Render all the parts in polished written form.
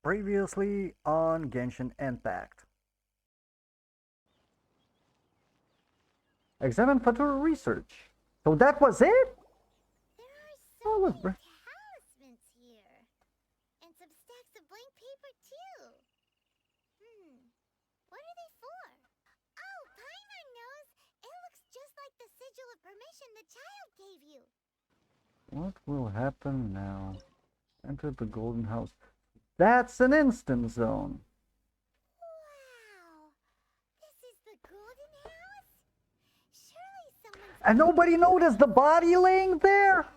Previously on Genshin Impact. Examine future research. So that was it? There are so many talismans here. And some stacks of blank paper too. What are they for? Oh, Paimon knows. It looks just like the sigil of permission the child gave you. What will happen now? Enter the golden house. That's an instant zone. Wow. This is the golden house? Surely someone's... And nobody noticed the body laying there?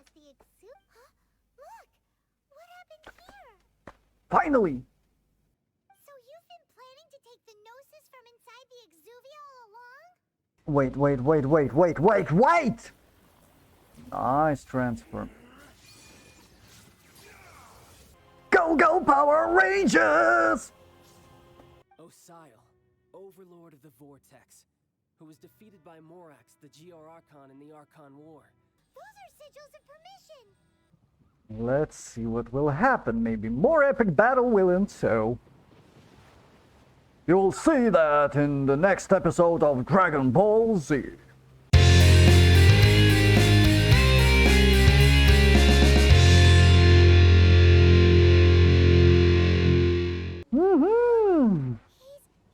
Look, what happened here? Finally! So you've been planning to take the gnosis from inside the Exuvia all along? Wait! Nice transfer. Go, Power Rangers! Osial, Overlord of the Vortex, who was defeated by Morax, the GR Archon in the Archon War. Those are sigils of permission! Let's see what will happen. Maybe more epic battle will ensue. You'll see that in the next episode of Dragon Ball Z.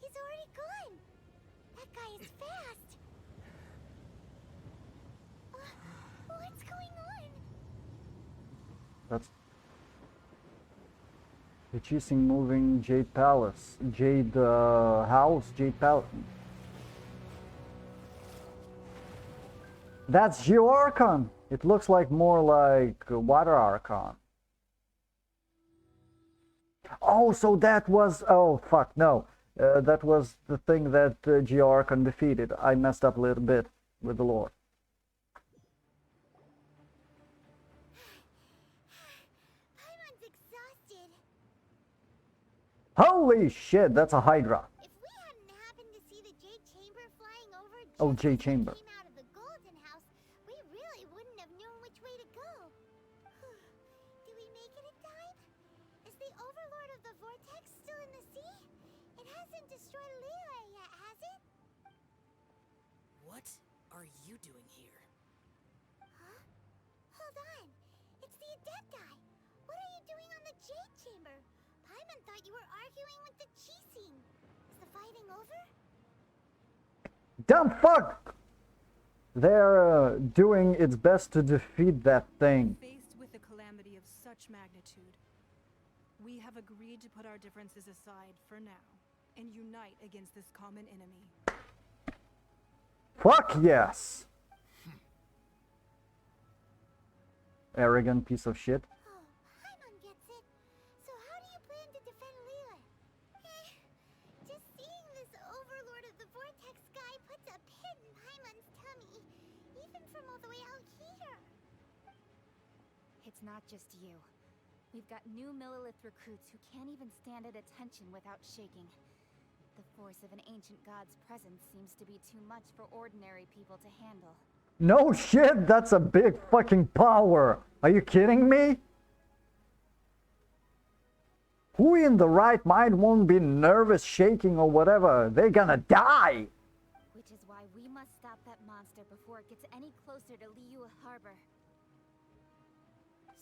He's already gone. That guy is fast. What's going on? That's the chasing moving Jade Palace. Jade House, Jade Palace. That's Geo Archon. It looks like more like Water Archon. Oh, so that was... Oh, fuck, no. That was the thing that Geo Archon defeated. I messed up a little bit with the lore. Paimon's exhausted. Holy shit, that's a Hydra. If we hadn't happened to see the Jade Chamber flying over just Oh, as Jade we Chamber. came out of the Golden House, we really wouldn't have known which way to go. Do we make it in time? Is the Overlord of the Vortex still in the sea? It hasn't destroyed Liyue yet, has it? What are you doing here? Huh? Hold on. It's the Adepti. What are you doing on the Jade Chamber? Paimon thought you were arguing with the Chising. Is the fighting over? Dumb fuck! They're doing its best to defeat that thing. Faced with a calamity of such magnitude, we have agreed to put our differences aside for now and unite against this common enemy. Fuck yes! Arrogant piece of shit. Oh, Paimon gets it. So how do you plan to defend Liyue? Just seeing this Overlord of the Vortex guy puts a pit in Paimon's tummy, even from all the way out here. It's not just you. We've got new Millilith recruits who can't even stand at attention without shaking. The force of an ancient god's presence seems to be too much for ordinary people to handle. No shit, that's a big fucking power. Are you kidding me? Who in the right mind won't be nervous, shaking or whatever? They're gonna die. Which is why we must stop that monster before it gets any closer to Liyue Harbor.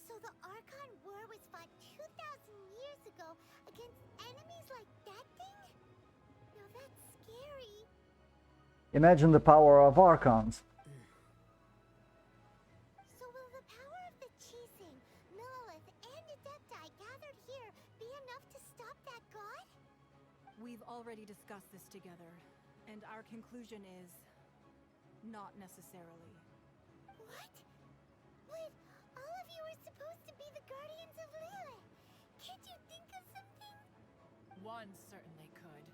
So the Archon War was fought 2,000 years ago against enemies like that thing? Now that's scary. Imagine the power of Archons. So will the power of the Chising, Millilith, and Adepti gathered here be enough to stop that god? We've already discussed this together, and our conclusion is not necessarily. What? But all of you are supposed to be the guardians of Liyue. Can't you think of something? One certainly could.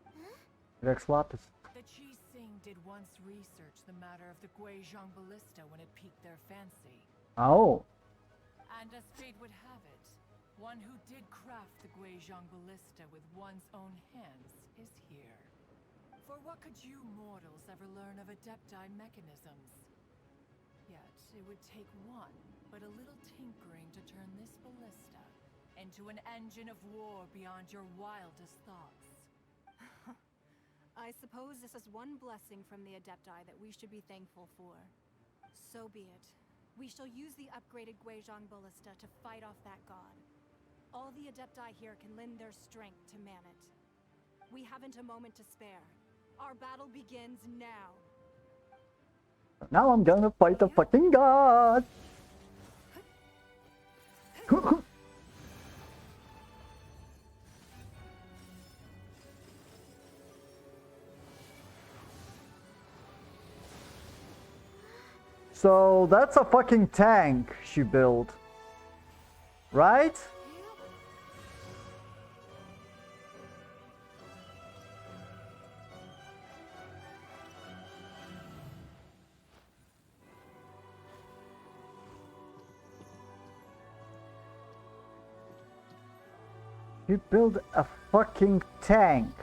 Huh? Rex Lapis. The Chising did once research the matter of the Guizhong ballista when it piqued their fancy. Oh. And as fate would have it, one who did craft the Guizhong ballista with one's own hands is here. For what could you mortals ever learn of Adepti mechanisms? Yet, it would take one, but a little tinkering to turn this ballista, an into an engine of war beyond your wildest thoughts. I suppose this is one blessing from the Adepti that we should be thankful for. So be it. We shall use the upgraded Guizhong Ballista to fight off that god. All the Adepti here can lend their strength to man it. We haven't a moment to spare. Our battle begins now. Now I'm gonna fight the fucking god! So that's a fucking tank she built, right? He built a fucking tank.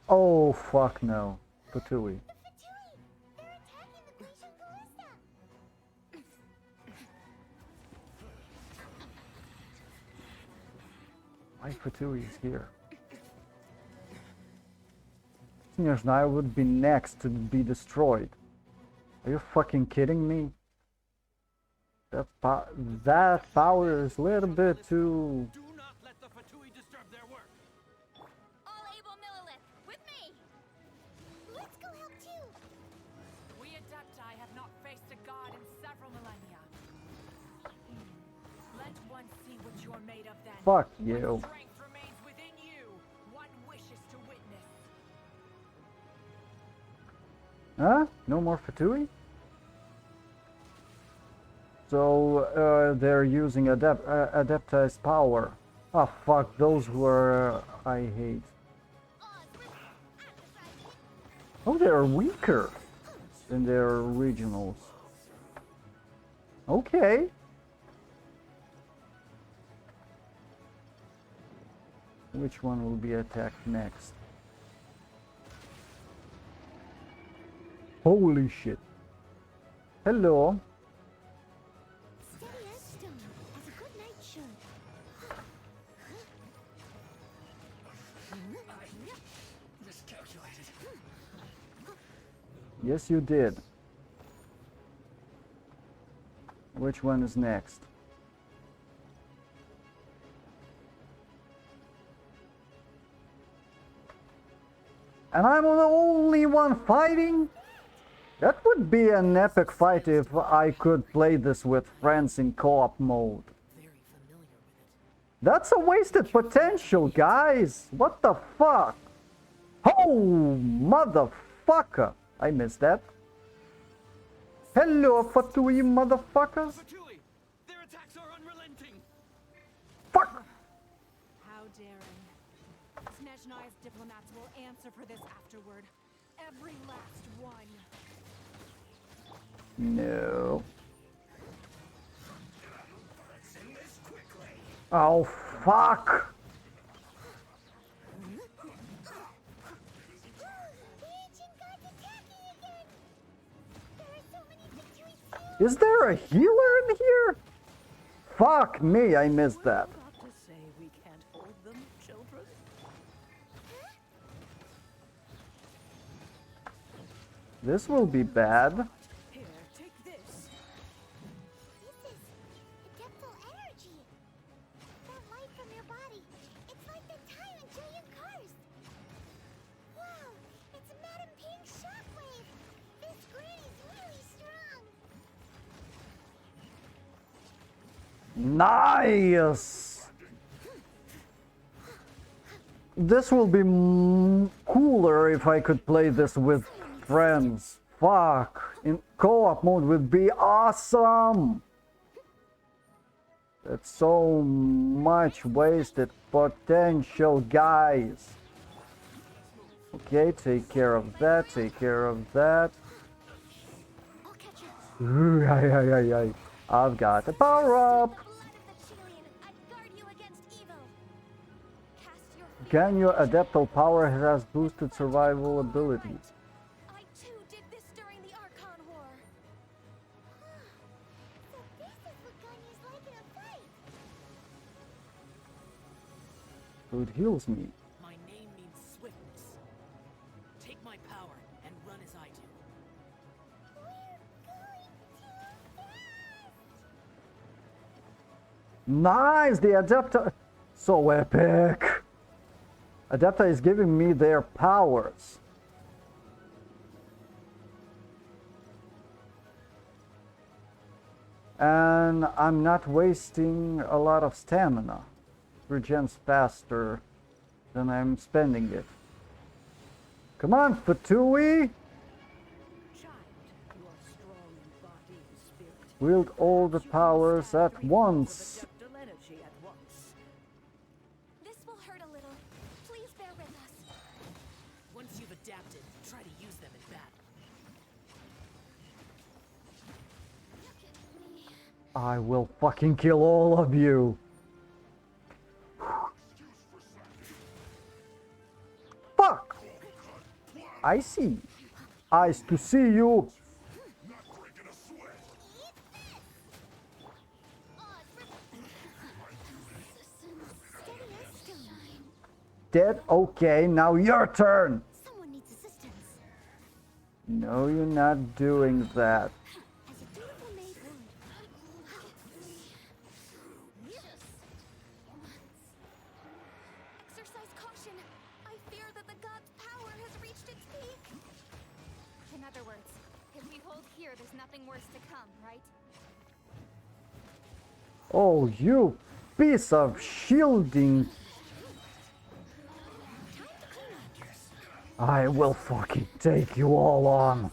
Oh fuck no, Fatui. The Fatui! They're attacking the Genshin Ballista! Why Fatui is here? Seniors Nile would be next to be destroyed. Are you fucking kidding me? That power is a little bit too... Do not let the Fatui disturb their work. All able Millilith, with me! Let's go help too! We Adepti have not faced a god in several millennia. Let one see what you're made of then. Fuck When you. strength remains within you, one wishes to witness. Huh? No more Fatui? So they're using Adepti's power. Ah fuck, those were... I hate. Oh, they're weaker than their regionals. Okay. Which one will be attacked next? Holy shit. Hello. Steady as stone, as a good knight should. Miscalculated. Yes, you did. Which one is next? And I'm the only one fighting? That would be an epic fight if I could play this with friends in co-op mode. Very familiar with it. That's a wasted potential, guys! What the fuck? Oh, motherfucker! I missed that. Hello, Fatui motherfuckers! Fatui! Their attacks are unrelenting! Fuck! How daring. Snezhnai's diplomats will answer for this afterward. Every last one. No. Oh, fuck! The ancient god's attacking again! There are so many Fatui too! Is there a healer in here? Fuck me, I missed that. About to say we can't hold them, children? This will be bad. Here, take this. This is adeptal energy! That light from your body, it's like the time in Julian Karst! Wow, it's Madame Ping's shockwave! This granny's really strong! Nice! This will be cooler if I could play this with friends. Fuck. In co-op mode would be awesome. That's so much wasted potential, guys. Okay, take care of that, take care of that. I'll catch Ooh, you! ay, ay, ay, ay. I've got the power up. Blood of the Chilean, I'd guard you against evil! Cast your Can your adeptal power has boosted survival abilities? I too did this when he's like in a fight. Food heals me. My name means swiftness. Take my power and run as I do. We're going too fast. Nice! The Adapter... So epic! Adapter is giving me their powers. And I'm not wasting a lot of stamina. Regens faster than I'm spending it. Come on, Fatui! Wield all the powers at once. This will hurt a little. Please bear with us. Once you've adapted, try to use them in battle. I will fucking kill all of you. Fuck! I see. Eyes to see you. Dead? Okay, now your turn. Someone needs assistance. No, you're not doing that. As a dutiful maid would. Exercise caution. I fear that the god's power has reached its peak. In other words, if we hold here, there's nothing worse to come, right? Oh, you piece of shielding. I will fucking take you all on.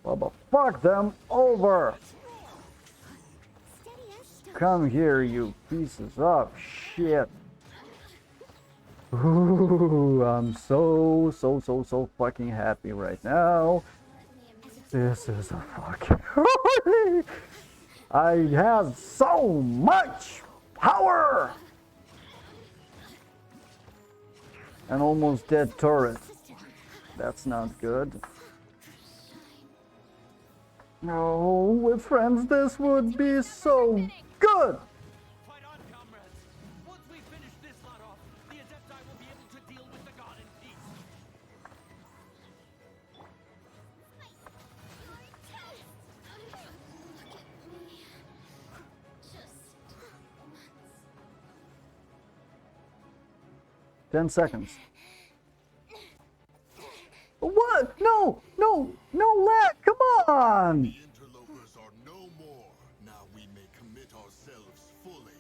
Well, but fuck them over. Come here, you pieces of shit. Ooh, I'm so fucking happy right now. This is a fucking... I have so much power! An almost dead turret. That's not good. No, with friends this would be so good! Fight on, comrades! Once we finish this lot off, the Adepti will be able to deal with the god in peace. Just 10 seconds. What? No! No! No lag! Come on! The interlopers are no more. Now we may commit ourselves fully.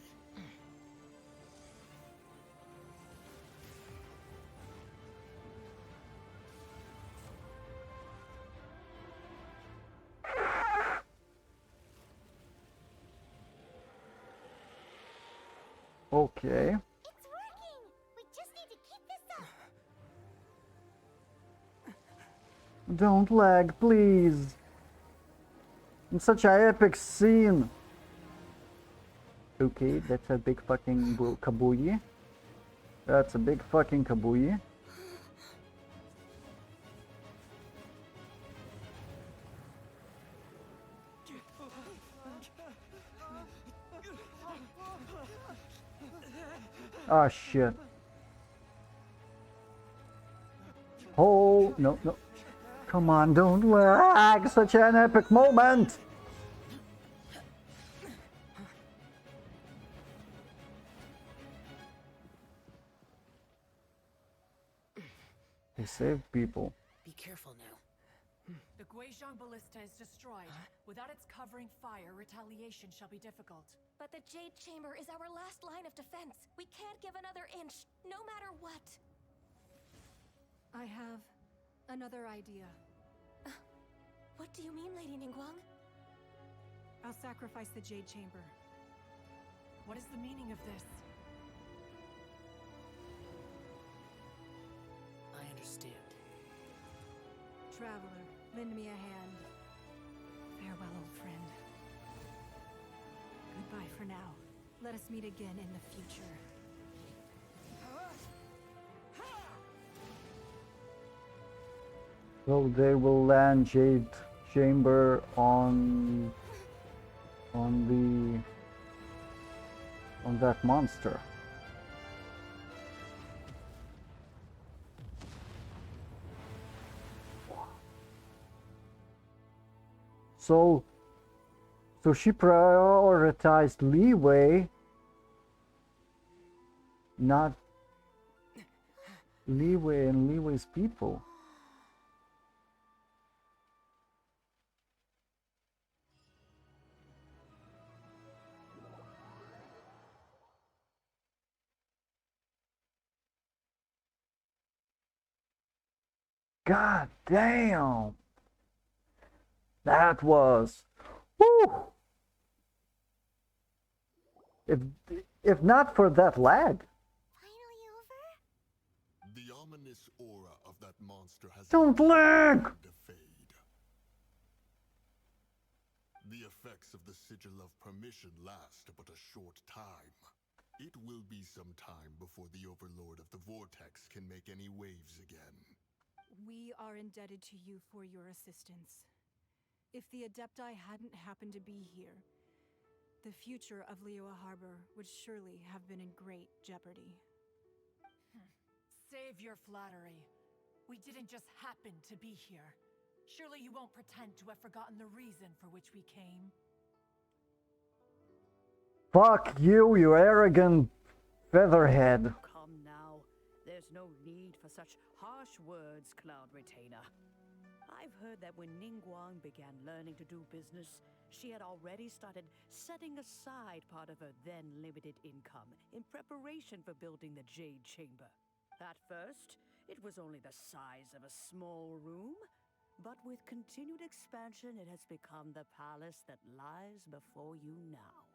Okay. It's working! We just need to keep this up. Don't lag, please. It's such an epic scene. Okay, that's a big fucking kabuyi. That's a big fucking kabuyi. Ah, shit. Oh, no, no. Come on, don't lag. Such an epic moment. They saved people. Be careful now. The Guizhong Ballista is destroyed. Without its covering fire, retaliation shall be difficult. But the Jade Chamber is our last line of defense. We can't give another inch, no matter what. I have another idea. What do you mean, Lady Ningguang? I'll sacrifice the Jade Chamber. What is the meaning of this? I understand. Traveler, lend me a hand. Farewell, old friend. Goodbye for now. Let us meet again in the future. So they will land Jade Chamber on that monster. So she prioritized Leeway, not Leeway and Leeway's people. God damn! That was... Woo! If not for that lag. Finally over? The ominous aura of that monster has Don't lag! to fade. The effects of the Sigil of Permission last but a short time. It will be some time before the Overlord of the Vortex can make any waves again. We are indebted to you for your assistance. If the Adepti hadn't happened to be here, the future of Liyue Harbor would surely have been in great jeopardy. Save your flattery. We didn't just happen to be here. Surely you won't pretend to have forgotten the reason for which we came. Fuck you, you arrogant featherhead. Come now. There's no need for such harsh words, Cloud Retainer. I've heard that when Ningguang began learning to do business, she had already started setting aside part of her then limited income in preparation for building the Jade Chamber. At first, it was only the size of a small room, but with continued expansion, it has become the palace that lies before you now.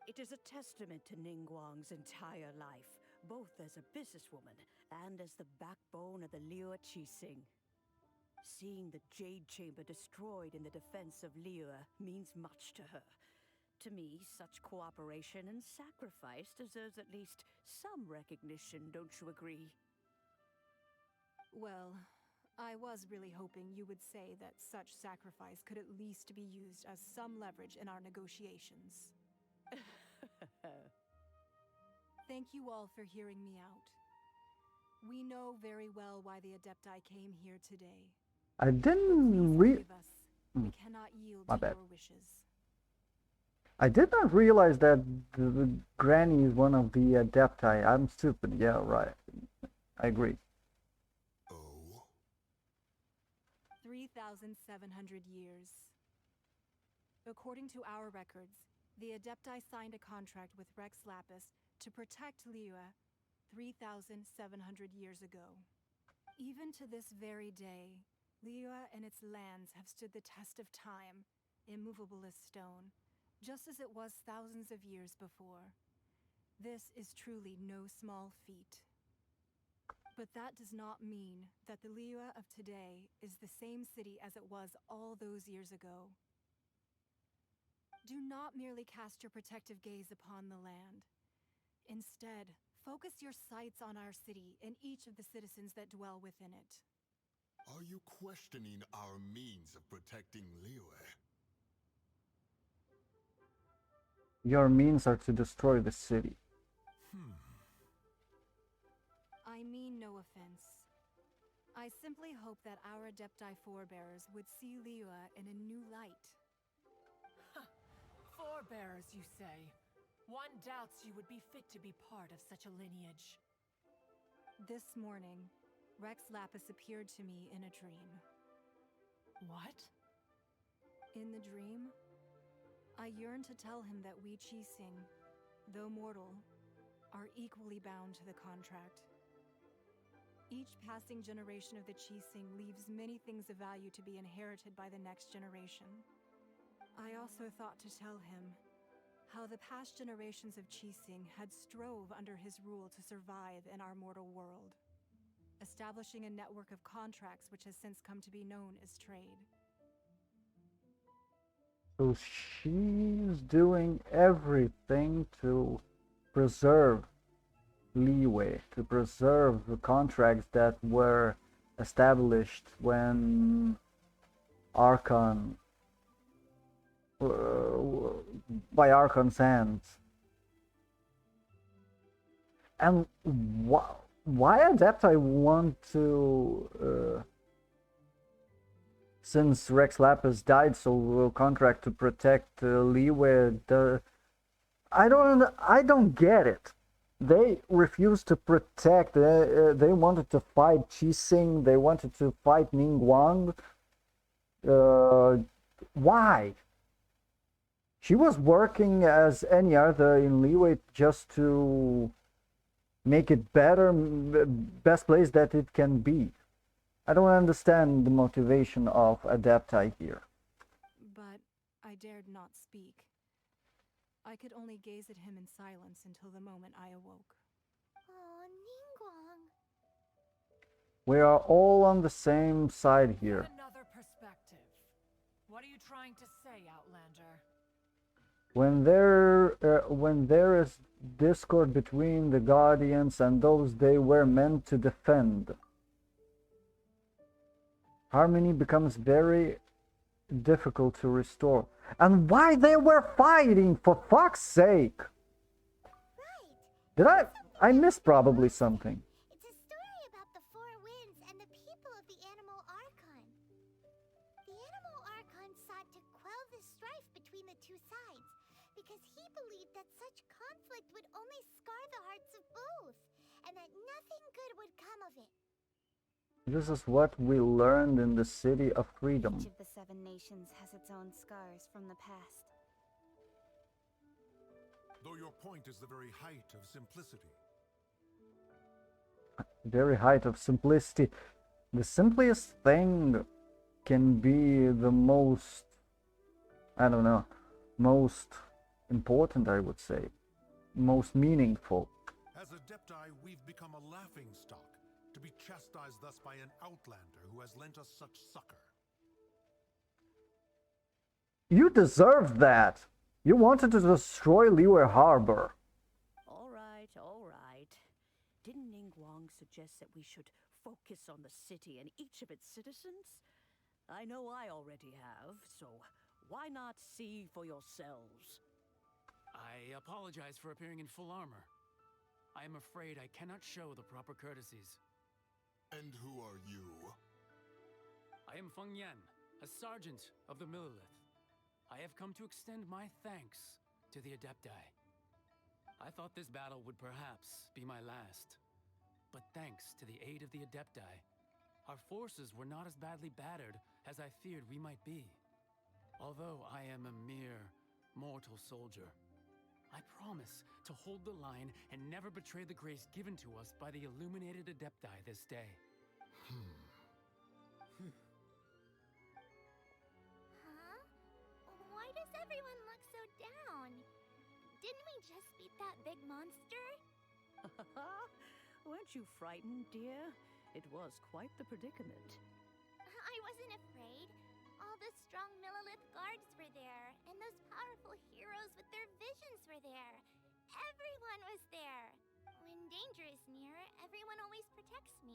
It is a testament to Ningguang's entire life, both as a businesswoman and as the backbone of the Liyue Qixing. Seeing the Jade Chamber destroyed in the defense of Liyue means much to her. To me, such cooperation and sacrifice deserves at least some recognition, don't you agree? Well, I was really hoping you would say that such sacrifice could at least be used as some leverage in our negotiations. Thank you all for hearing me out. We know very well why the Adepti came here today. I didn't Forgive us. We cannot yield My to bad. your wishes. I did not realize that the Granny is one of the Adepti. I'm stupid. Yeah, right. I agree. Oh? 3,700 years. According to our records, the Adepti signed a contract with Rex Lapis to protect Liyue 3,700 years ago. Even to this very day, Liyue and its lands have stood the test of time, immovable as stone, just as it was thousands of years before. This is truly no small feat. But that does not mean that the Liyue of today is the same city as it was all those years ago. Do not merely cast your protective gaze upon the land. Instead, focus your sights on our city and each of the citizens that dwell within it. Are you questioning our means of protecting Liyue? Your means are to destroy the city. I mean no offense. I simply hope that our Adepti forebears would see Liyue in a new light. Forebears, you say? One doubts you would be fit to be part of such a lineage. This morning, Rex Lapis appeared to me in a dream. What? In the dream, I yearned to tell him that we Qixing, though mortal, are equally bound to the contract. Each passing generation of the Qixing leaves many things of value to be inherited by the next generation. I also thought to tell him how the past generations of Qixing had strove under his rule to survive in our mortal world, establishing a network of contracts which has since come to be known as trade. So she's doing everything to preserve Liyue, to preserve the contracts that were established when Archon by Archon's hands. And why Adepti want to, since Rex Lapis died, so we'll contract to protect Leeway. I don't get it. They refused to protect. They wanted to fight Qixing. They wanted to fight Ningguang. Why? She was working as any other in Leeway just to make it better, best place that it can be. I don't understand the motivation of Adepti here. But I dared not speak. I could only gaze at him in silence until the moment I awoke. Oh, Ningguang. We are all on the same side here. Another perspective. What are you trying to say, Outlander? When there is discord between the Guardians and those they were meant to defend, harmony becomes very difficult to restore. And why they were fighting, for fuck's sake? Right. I missed probably something. It's a story about the Four Winds and the people of the Animal Archon. The Animal Archon sought to quell the strife between the two sides, because he believed that such conflict would only scar the hearts of both, and that nothing good would come of it. This is what we learned in the City of Freedom. Each of the 7 nations has its own scars from the past. Though your point is the very height of simplicity. Very height of simplicity. The simplest thing can be the most, I don't know, most important, I would say. Most meaningful. As Adepti, we've become a laughingstock, to be chastised thus by an outlander who has lent us such succor. You deserved that! You wanted to destroy Liyue Harbor. All right, all right. Didn't Ningguang suggest that we should focus on the city and each of its citizens? I know I already have, so why not see for yourselves? I apologize for appearing in full armor. I am afraid I cannot show the proper courtesies. And who are you? I am Feng Yan, a sergeant of the Millelith. I have come to extend my thanks to the Adepti. I thought this battle would perhaps be my last. But thanks to the aid of the Adepti, our forces were not as badly battered as I feared we might be. Although I am a mere mortal soldier, I promise to hold the line and never betray the grace given to us by the illuminated Adepti this day. Huh? Why does everyone look so down? Didn't we just beat that big monster? Weren't you frightened, dear? It was quite the predicament. I wasn't afraid. All the strong Millelith guards were there, and those powerful heroes with their visions were there. Everyone was there. When danger is near, everyone always protects me.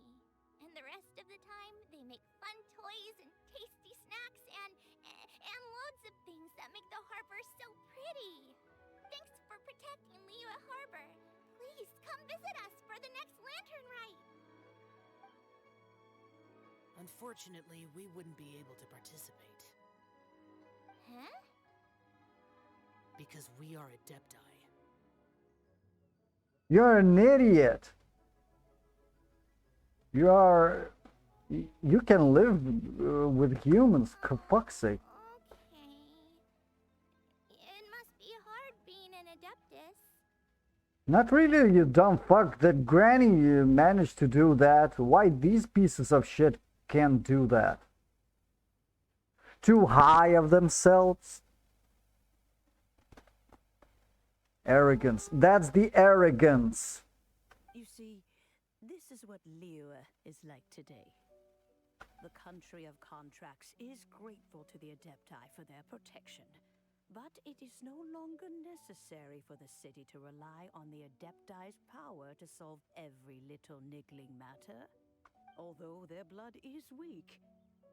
And the rest of the time, they make fun toys and tasty snacks and loads of things that make the harbor so pretty. Thanks for protecting Liyue Harbor. Please come visit us for the next lantern rite. Unfortunately, we wouldn't be able to participate. Huh? Because we are Adepti. You're an idiot! You can live with humans, for fuck's sake. Okay. It must be hard being an Adeptus. Not really, you dumb fuck. That granny managed to do that. Why these pieces of shit can't do that? Too high of themselves? Arrogance. That's the arrogance. You see, this is what Liyue is like today. The country of contracts is grateful to the Adepti for their protection. But it is no longer necessary for the city to rely on the Adepti's power to solve every little niggling matter. Although their blood is weak,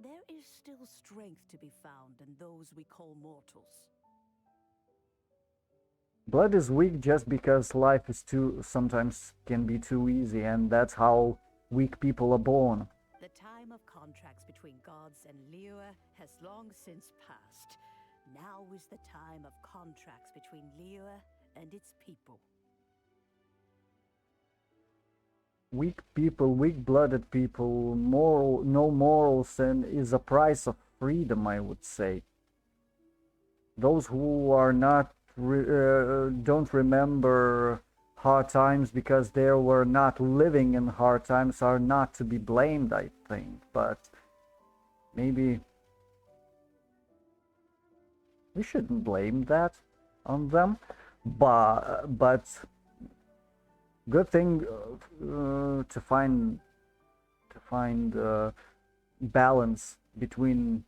there is still strength to be found in those we call mortals. Blood is weak just because life is sometimes can be too easy, and that's how weak people are born. The time of contracts between gods and Liyue has long since passed. Now is the time of contracts between Liyue and its people. Weak people, weak-blooded people, no morals, and is a price of freedom, I would say. Those who are not don't remember hard times because they were not living in hard times are not to be blamed, I think. But maybe we shouldn't blame that on them. But good thing to find balance between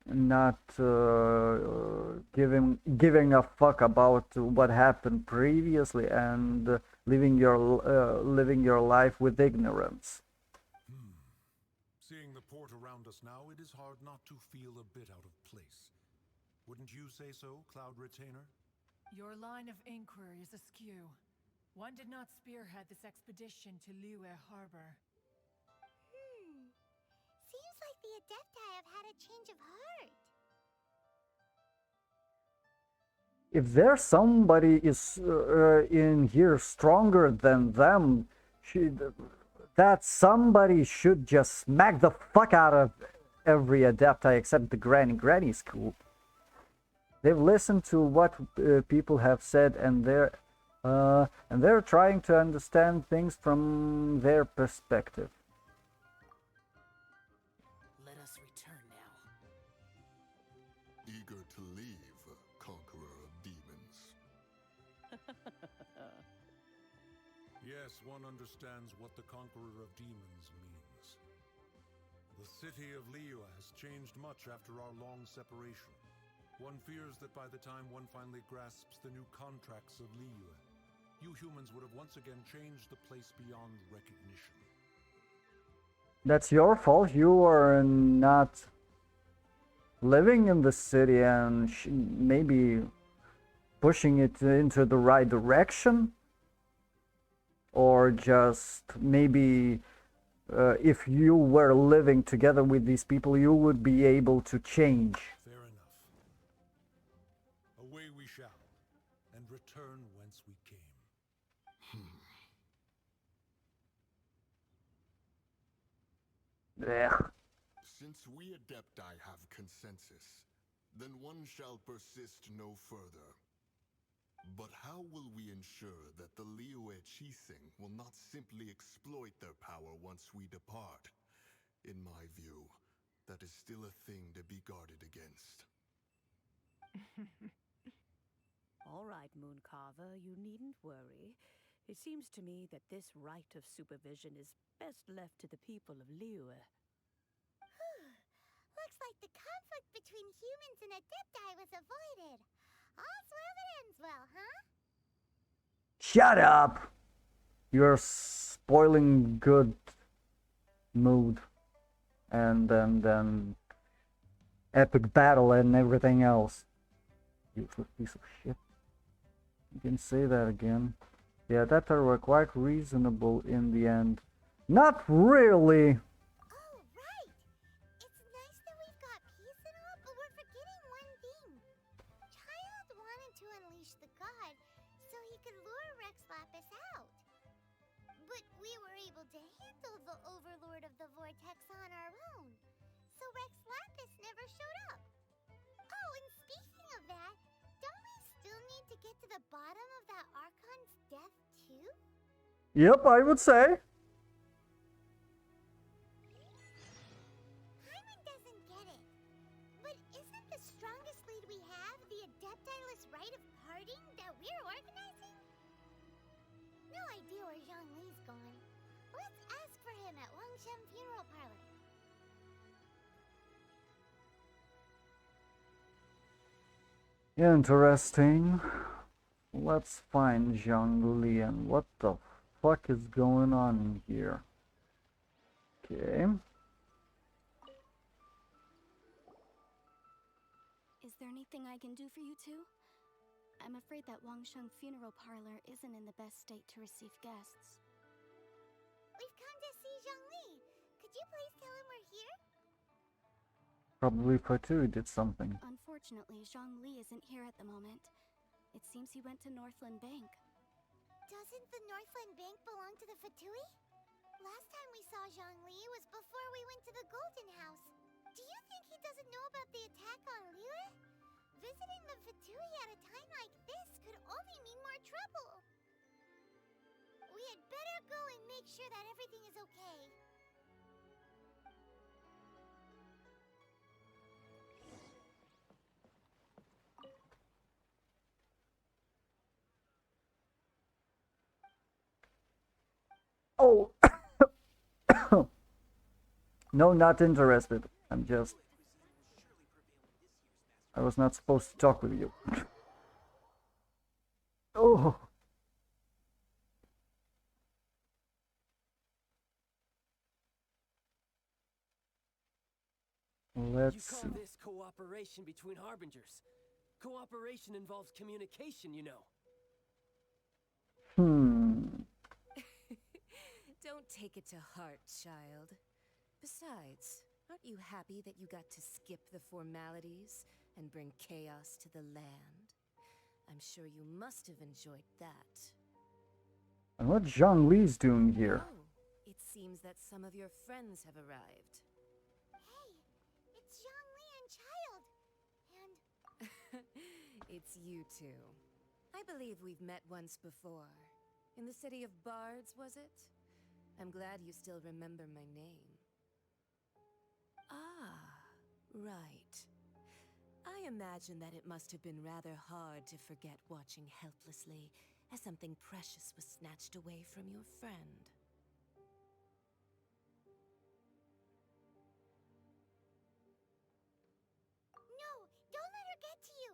not giving a fuck about what happened previously and living your life with ignorance. Seeing the port around us now, it is hard not to feel a bit out of place. Wouldn't you say so, Cloud Retainer? Your line of inquiry is askew. One did not spearhead this expedition to Liyue Harbor. Seems like the Adepti have had a change of heart. If there's somebody is in here stronger than them, that somebody should just smack the fuck out of every Adepti except the Granny. Granny's cool. They've listened to what people have said, and they're trying to understand things from their perspective. Let us return now. Eager to leave, Conqueror of Demons. Yes, one understands what the Conqueror of Demons means. The city of Liyue has changed much after our long separation. One fears that by the time one finally grasps the new contracts of Liyue, you humans would have once again changed the place beyond recognition. That's your fault. You are not living in the city and maybe pushing it into the right direction. Or just maybe if you were living together with these people, you would be able to change. Fair enough. Away we shall, and return whence we came. Since we Adepti have consensus, then one shall persist no further. But how will we ensure that the Liyue Chising will not simply exploit their power once we depart? In my view, that is still a thing to be guarded against. All right, Mooncarver, you needn't worry. It seems to me that this right of supervision is best left to the people of Liyue. Looks like the conflict between humans and Adepti was avoided. All's well that ends well, huh? Shut up! You're spoiling good mood. And then epic battle and everything else. Useless piece of shit. You can say that again. The Adepti were quite reasonable in the end. Not really! Oh, right! It's nice that we've got peace and all, but we're forgetting one thing. Child wanted to unleash the god so he could lure Rex Lapis out. But we were able to handle the Overlord of the Vortex on our own. So Rex Lapis never showed up. Oh, and speaking of that, don't we still need to get to the bottom of that Archon's death too? Yep, I would say. Hyman doesn't get it. But isn't the strongest lead we have the Adeptiless rite of parting that we're organizing? No idea where Zhongli's gone. Let's ask for him at Wangshem Funeral Parlor. Interesting. Let's find Zhongli and what the fuck is going on here? Okay. Is there anything I can do for you two? I'm afraid that Wangsheng funeral parlor isn't in the best state to receive guests. We've come to see Zhongli. Could you please tell him we're here? Probably Fatui did something. Unfortunately, Zhongli isn't here at the moment. It seems he went to Northland Bank. Doesn't the Northland Bank belong to the Fatui? Last time we saw Zhongli was before we went to the Golden House. Do you think he doesn't know about the attack on Liyue? Visiting the Fatui at a time like this could only mean more trouble. We had better go and make sure that everything is okay. Oh! No, not interested. I'm just... I was not supposed to talk with you. Oh! Let's You see. call this cooperation between harbingers? Cooperation involves communication, you know. Don't take it to heart, child. Besides, aren't you happy that you got to skip the formalities and bring chaos to the land? I'm sure you must have enjoyed that. And what Zhang Li's doing here? Oh, it seems that some of your friends have arrived. Hey, it's Zhongli and Child. And It's you two. I believe we've met once before. In the city of Bards, was it? I'm glad you still remember my name. Ah, right. I imagine that it must have been rather hard to forget watching helplessly as something precious was snatched away from your friend. no, don't let her get to you.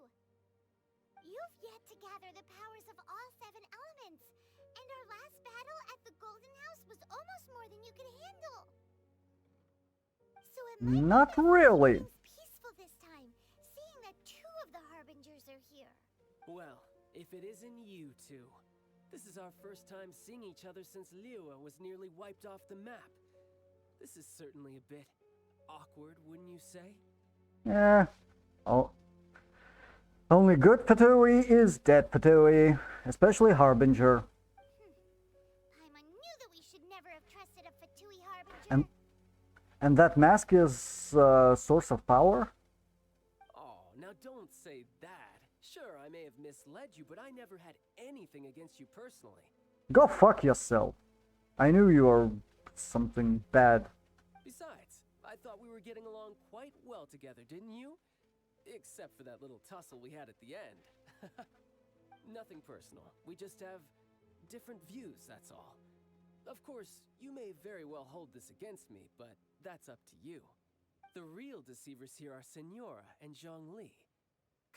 You've yet to gather the powers of all 7 elements. And our last battle at the Golden House was almost more than you could handle. So it might Not really. be peaceful this time, seeing that 2 of the Harbingers are here. Well, if it isn't you two. This is our first time seeing each other since Liyue was nearly wiped off the map. This is certainly a bit awkward, wouldn't you say? Yeah. Oh. Only good Fatui is dead Fatui, especially Harbinger. Paimon knew that we should never have trusted a Fatui Harbinger. And that mask is a source of power? Oh, now don't say that. Sure, I may have misled you, but I never had anything against you personally. Go fuck yourself. I knew you were something bad. Besides, I thought we were getting along quite well together, didn't you? Except for that little tussle we had at the end. Nothing personal. We just have different views, that's all. Of course, you may very well hold this against me, but that's up to you. The real deceivers here are Senora and Zhongli.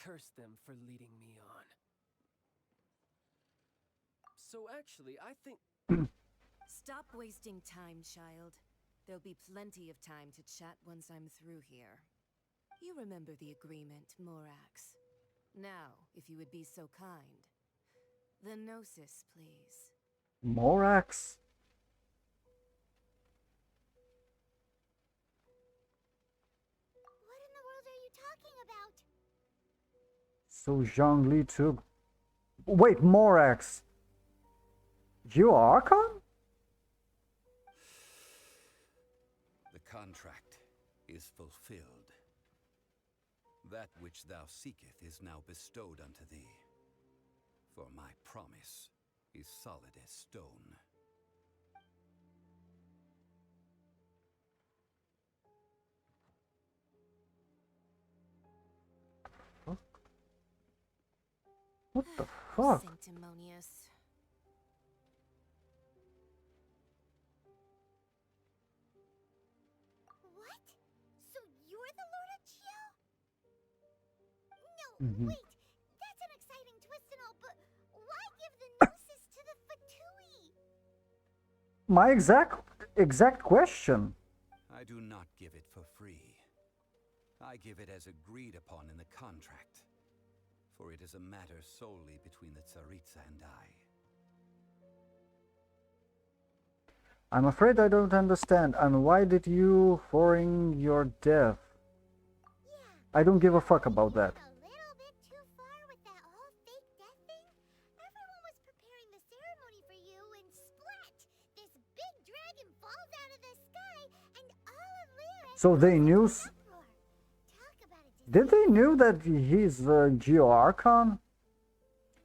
Curse them for leading me on. So actually, I think... Stop wasting time, child. There'll be plenty of time to chat once I'm through here. You remember the agreement, Morax. Now, if you would be so kind. The Gnosis, please. Morax? What in the world are you talking about? So Zhang Li took... Wait, Morax! You Archon? The contract is fulfilled. That which thou seeketh is now bestowed unto thee. For my promise is solid as stone. What the fuck? Sanctimonious. What? So you're the Lord of Chiao? No, Mhm. wait. That's an exciting twist and all, but why give the Gnosis to the Fatui? My exact question. I do not give it for free. I give it as agreed upon in the contract, for it is a matter solely between the Tsaritsa and I. I'm afraid I don't understand. And why did you foreign your death? I don't give a fuck about that. A little bit too far with that whole fake death thing. Everyone was preparing the ceremony for you, and splat! This big dragon falls out of the sky, and all of Lyra. So they knew. Did they knew that he's Geo Archon?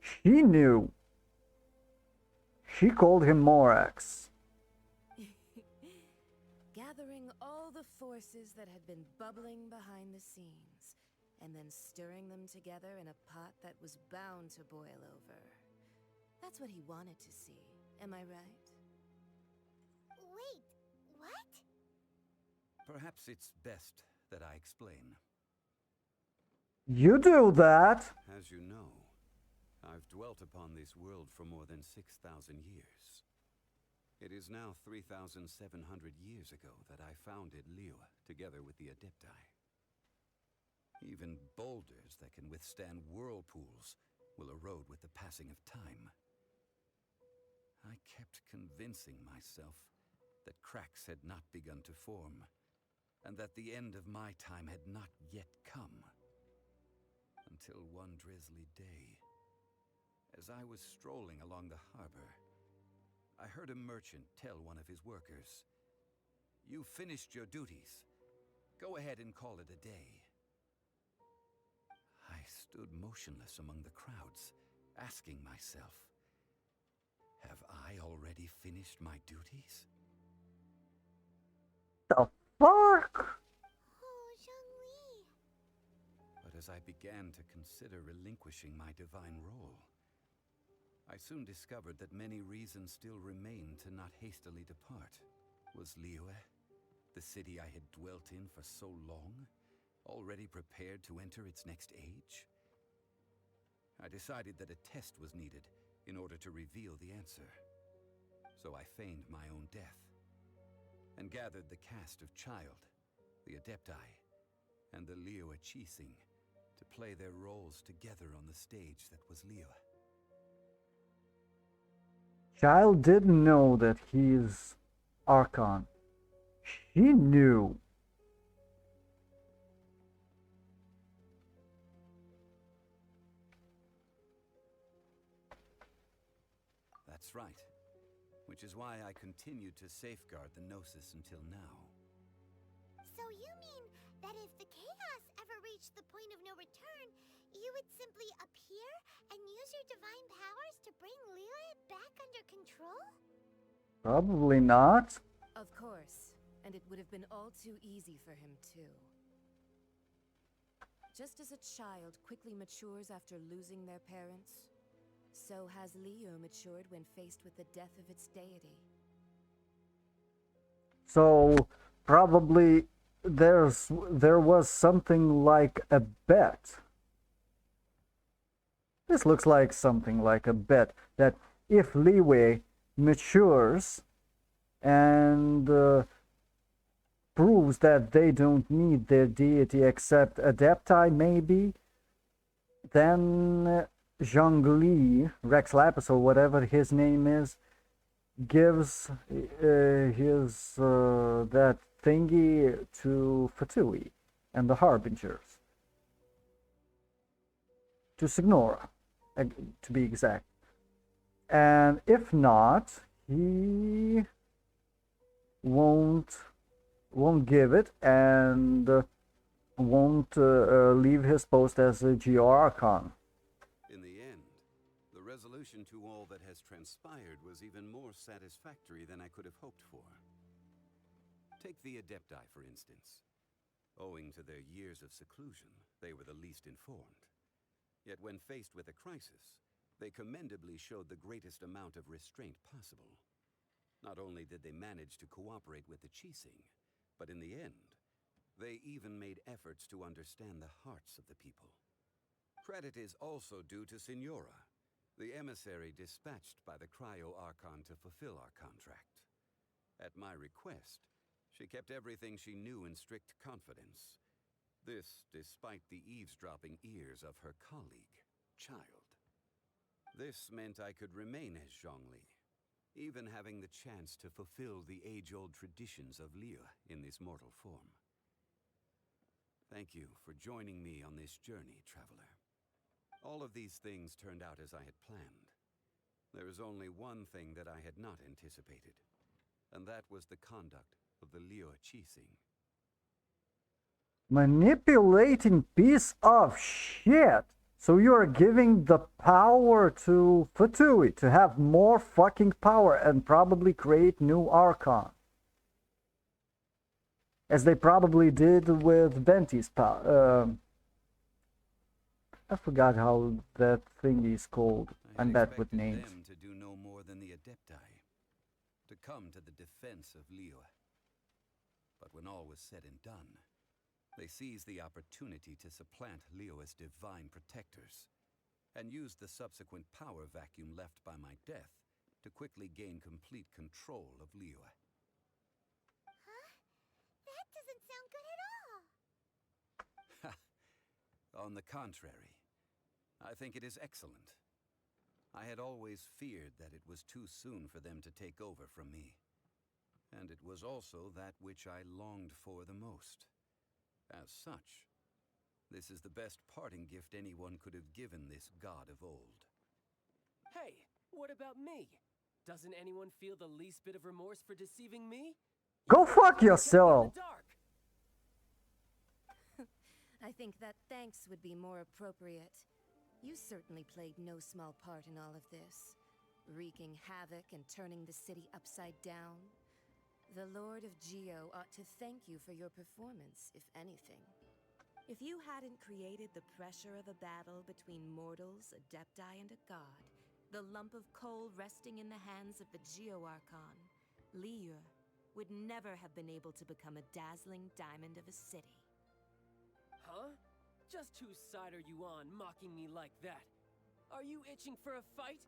She knew. She called him Morax. Gathering all the forces that had been bubbling behind the scenes, and then stirring them together in a pot that was bound to boil over. That's what he wanted to see, am I right? Wait, what? Perhaps it's best that I explain. You do that! As you know, I've dwelt upon this world for more than 6,000 years. It is now 3,700 years ago that I founded Liyue together with the Adepti. Even boulders that can withstand whirlpools will erode with the passing of time. I kept convincing myself that cracks had not begun to form, and that the end of my time had not yet come. Until one drizzly day, as I was strolling along the harbor, I heard a merchant tell one of his workers, "You've finished your duties. Go ahead and call it a day." I stood motionless among the crowds, asking myself, have I already finished my duties? The fuck? Oh, Zhongli. But as I began to consider relinquishing my divine role, I soon discovered that many reasons still remained to not hastily depart. Was Liyue, the city I had dwelt in for so long, already prepared to enter its next age? I decided that a test was needed in order to reveal the answer. So I feigned my own death, and gathered the cast of Child, the Adepti, and the Liyue Qixing to play their roles together on the stage that was Liyue. Child didn't know that he's Archon. She knew. That's right. Which is why I continued to safeguard the Gnosis until now. So you mean that if the chaos ever reached the point of no return, you would simply appear and use your divine powers to bring Liyue back under control? Probably not. Of course, and it would have been all too easy for him too. Just as a child quickly matures after losing their parents, so has Liyue matured when faced with the death of its deity. So probably there was something like a bet. This looks like something like a bet that if Liyue matures and proves that they don't need their deity except Adepti, maybe, then Zhongli, Rex Lapis or whatever his name is, gives his that thingy to Fatui and the Harbingers, to Signora, to be exact. And if not, he won't give it and won't leave his post as a GR Archon. In the end, the resolution to all that has transpired was even more satisfactory than I could have hoped for. Take the Adepti, for instance. Owing to their years of seclusion, they were the least informed. Yet when faced with a crisis, they commendably showed the greatest amount of restraint possible. Not only did they manage to cooperate with the Qixing, but in the end, they even made efforts to understand the hearts of the people. Credit is also due to Signora, the emissary dispatched by the Cryo Archon to fulfill our contract. At my request, She kept everything she knew in strict confidence. This despite the eavesdropping ears of her colleague, Child. This meant I could remain as Zhongli, even having the chance to fulfill the age-old traditions of Liyue in this mortal form. Thank you for joining me on this journey, Traveler. All of these things turned out as I had planned. There is only one thing that I had not anticipated, and that was the conduct of the Liyue Qixing. Manipulating piece of shit. So you are giving the power to Fatui to have more fucking power and probably create new Archon. As they probably did with Venti's power. I forgot how that thing is called. I'm bad with names. Them to do no more than the Adepti, to come to the defense of Liyue. But when all was said and done, they seized the opportunity to supplant Liyue as divine protectors, and used the subsequent power vacuum left by my death to quickly gain complete control of Liyue. Huh? That doesn't sound good at all! On the contrary, I think it is excellent. I had always feared that it was too soon for them to take over from me, and it was also that which I longed for the most. As such, this is the best parting gift anyone could have given this god of old. Hey, what about me? Doesn't anyone feel the least bit of remorse for deceiving me? Go fuck yourself! I think that thanks would be more appropriate. You certainly played no small part in all of this, wreaking havoc and turning the city upside down. The Lord of Geo ought to thank you for your performance, if anything. If you hadn't created the pressure of a battle between mortals, Adepti, and a god, the lump of coal resting in the hands of the Geo-Archon, Liyue would never have been able to become a dazzling diamond of a city. Huh? Just whose side are you on, mocking me like that? Are you itching for a fight?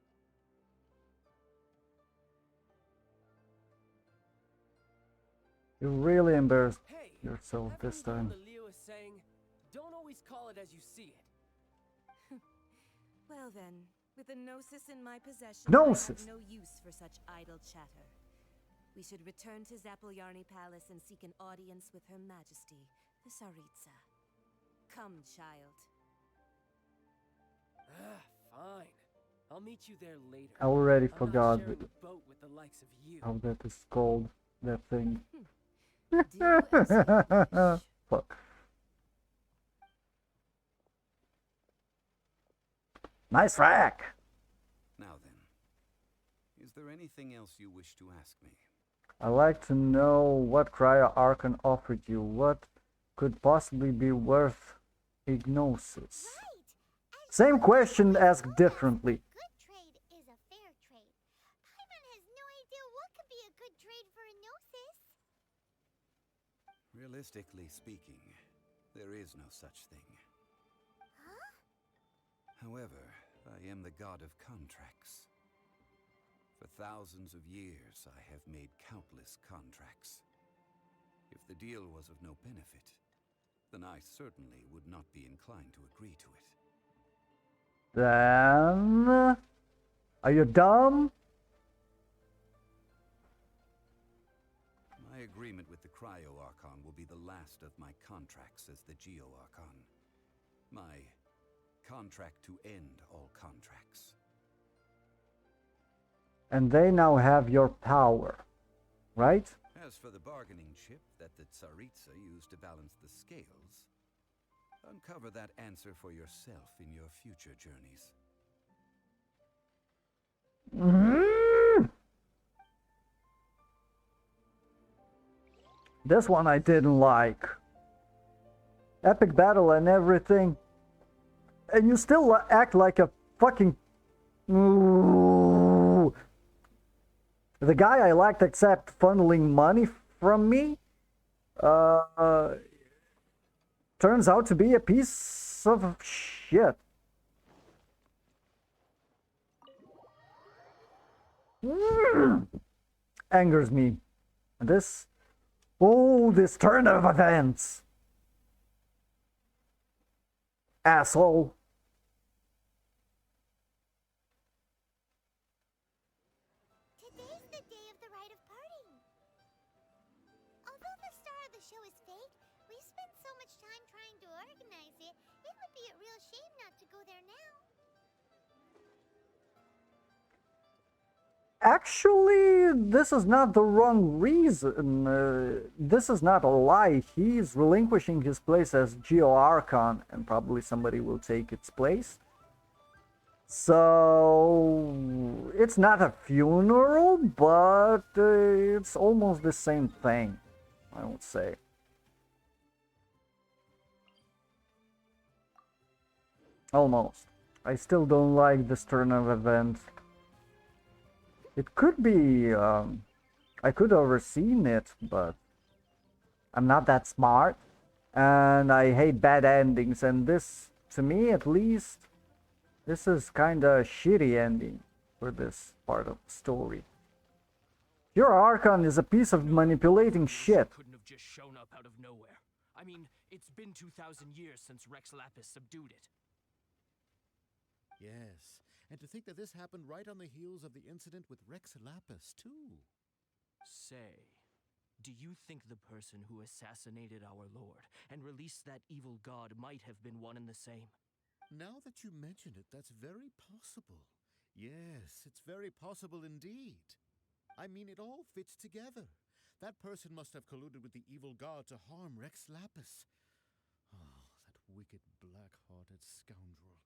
You really embarrassed yourself haven't this you known time. the Liyue saying, don't always call it as you see it. Well then, with a Gnosis in my possession, Gnosis. I have no use for such idle chatter. We should return to Zapolyarny Palace and seek an audience with Her Majesty, the Tsaritsa. Come, child. Fine. I'll meet you there later. I already I'm forgot not sharing a boat with the likes of you. how that is called, that thing. Fuck. Nice rack! Now then, is there anything else you wish to ask me? I'd like to know what Cryo Archon offered you. What could possibly be worth a Gnosis? Same question asked differently. Good trade is a fair trade. Paimon has no idea what could be a good trade for a Gnosis. Realistically speaking, there is no such thing. Huh? However, I am the god of contracts. For thousands of years, I have made countless contracts. If the deal was of no benefit, then I certainly would not be inclined to agree to it. Then... Are you dumb? My agreement with the Cryo-Archon will be the last of my contracts as the Geo-Archon. My contract to end all contracts. And they now have your power, right? As for the bargaining chip that the Tsaritsa used to balance the scales, uncover that answer for yourself in your future journeys. This one I didn't like. Epic battle and everything. And you still act like a fucking... Ooh. The guy I liked except funneling money from me turns out to be a piece of shit. Angers me. This Oh, this turn of events! Asshole! Today's the day of the rite of parting. Although the star of the show is fake, we've spent so much time trying to organize it, it would be a real shame not to go there now. Actually, this is not the wrong reason. This is not a lie. He's relinquishing his place as Geo Archon, and probably somebody will take its place. So, it's not a funeral, but it's almost the same thing, I would say. Almost. I still don't like this turn of events. It could be, I could have overseen it, but I'm not that smart. And I hate bad endings, and this, to me at least, this is kinda a shitty ending for this part of the story. Your Archon is a piece of manipulating shit. Couldn't have just shown up out of nowhere. I mean, it's been 2,000 years since Rex Lapis subdued it. Yes, and to think that this happened right on the heels of the incident with Rex Lapis, too. Say, do you think the person who assassinated our lord and released that evil god might have been one and the same? Now that you mention it, that's very possible. Yes, it's very possible indeed. I mean, it all fits together. That person must have colluded with the evil god to harm Rex Lapis. Oh, that wicked, black-hearted scoundrel.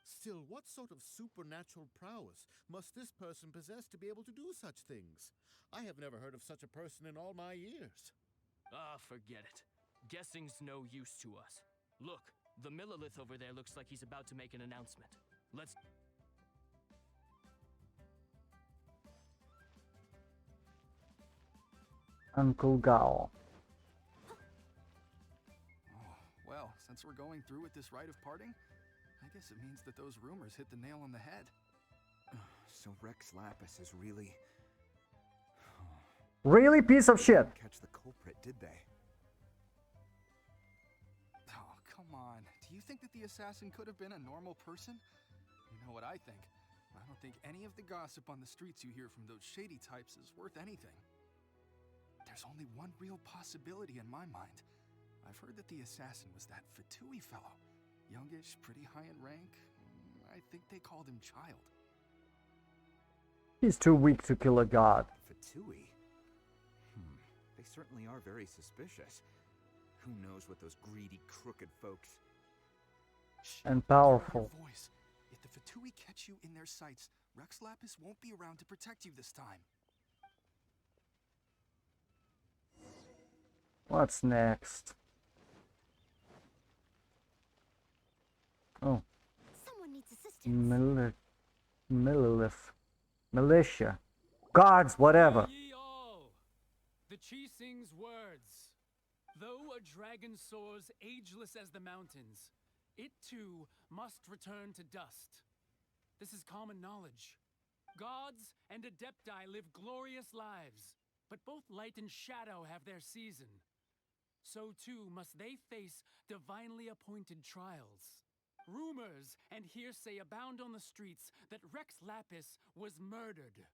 Still, what sort of supernatural prowess must this person possess to be able to do such things? I have never heard of such a person in all my years. Ah, forget it. Guessing's no use to us. Look, the Millilith over there looks like he's about to make an announcement. Let's... Uncle Gao. Oh, well, since we're going through with this rite of parting, I guess it means that those rumors hit the nail on the head. So Rex Lapis is really... Really piece of shit. Catch the culprit, did they? Oh, come on. Do you think that the assassin could have been a normal person? You know what I think. I don't think any of the gossip on the streets you hear from those shady types is worth anything. There's only one real possibility in my mind. I've heard that the assassin was that Fatui fellow. Youngish, pretty high in rank. I think they called him Child. He's too weak to kill a god. Fatui? They certainly are very suspicious. Who knows what those greedy, crooked folks... And powerful. Voice. If the Fatui catch you in their sights, Rex Lapis won't be around to protect you this time. What's next? Oh. Someone needs assistance. Millilith. Militia. Guards, whatever. Hear ye all, the Chi-Sing's words. Though a dragon soars ageless as the mountains, it too must return to dust. This is common knowledge. Gods and Adepti live glorious lives, but both light and shadow have their season. So too must they face divinely appointed trials. Rumors and hearsay abound on the streets that Rex Lapis was murdered.